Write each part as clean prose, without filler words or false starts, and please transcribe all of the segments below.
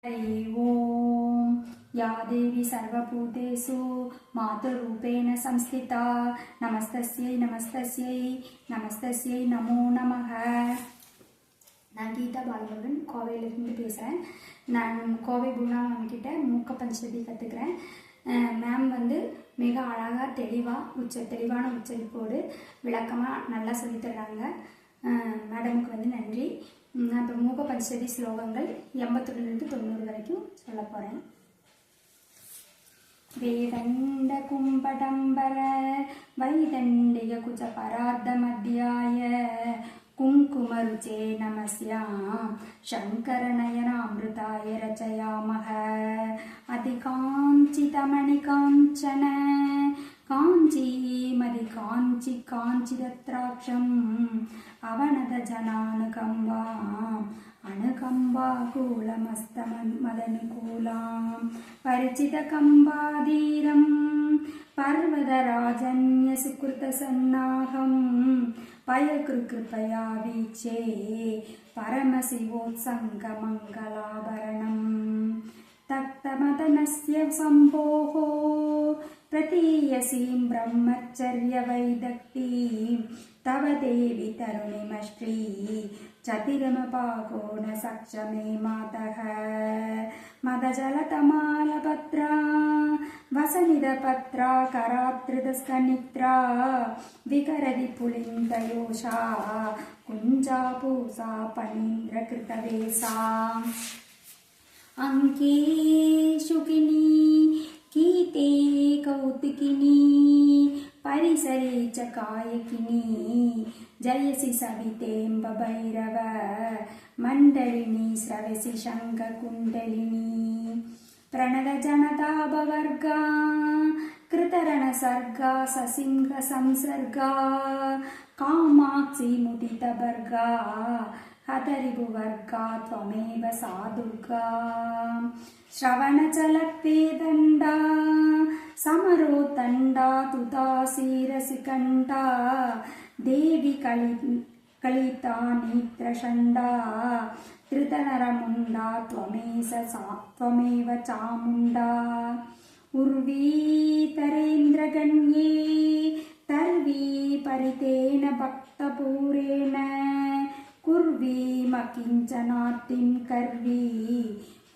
ओम या देवी सर्वभूतेषु मातृरूपेण संस्थिता नमस्तस्यै नमस्तस्यै नमस्तस्यै नमो नमः। நான் கீதா பாலமுருகன் கோவையிலிருந்து பேசுகிறேன். நான் கோவை பூனா மேம் கிட்ட மூக்க பஞ்சதி கற்றுக்கிறேன். மேம் மிக அழகாக தெளிவான உச்சரிப்போடு விளக்கமாக நல்லா சொல்லித்தர்றாங்க. மேடமுக்கு நன்றி. நான் இப்போ மூக்க பஞ்சதி ஸ்லோகங்கள் 81லிருந்து 90 வரைக்கும் சொல்ல போகிறேன். வேதண்ட கும்படம்பர வைதண்டிக குஜ பரார்த்த மத்தியாய குங்குமருச்சே நமஸ்யாம் சங்கரநயனாமிருதாய ரச்சயாமஹ. அதிகாஞ்சிதமணி காஞ்சன காஞ்சிமதி காஞ்சி காஞ்சிதத்ராட்சம் அவனத ஜனானுகம்பாம் அனுகம்பாகூலமஸ்தமதனுகூலாம் பரிச்சித கம்பாதீரம் பர்வதராஜன்ய சுக்ருத சன்னாகம் பயகிருபயா வீச்சே பரமசிவோத்சங்கமங்கலாபரணம் தக்தமதனஸ்ய சம்போஹோ பிரதீயசீம் பிரம்மச்சர்ய வைதக்தீம் தவ தேவி தருணிமஸ்ரீ சதிரமபாகோண சக்ஷமே மாதः மதஜலதமாலபத்ரா வசனிதபத்ரா கராத்ரிதஸ்கனித்ரா விகரதி புலிந்தயோஷா குஞ்சா பூசா பனீந்திர கிருதவேசா அங்கே சுகினி கீதே கௌதுகினி परिसरे च कायकिनी जयसि सवितेम्ब भैरव मण्डलिनी स्रवसि शङ्खकुण्डलिनी प्रणद जनताभवर्गा कृतरणसर्गा ससिंह संसर्गा कामाक्षी मुदितभर्गा हतरिभुवर्गा त्वमेव सा दुर्गा श्रवणचलक्वेदण्डा समरोतण्डा तुतासीरसिकण्डा देवी कलिता नेत्रषण्डा धृतनरमुण्डा त्वमेव चामुण्डा उर्वीतरेन्द्रगण्ये तर्वी परितेन भक्तपूरेण कुर्वीमकिञ्चनार्तिं कर्वी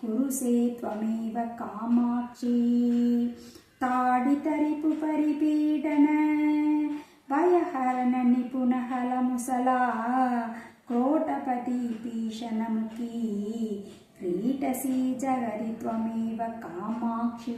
कुरुसे त्वमेव कामाक्षी ताडितरिपु परिपीडन भयहरण निपुणहलमुसला क्रोटपति भीषणमुखी क्रीटसी जगति त्वमेव कामाक्षी।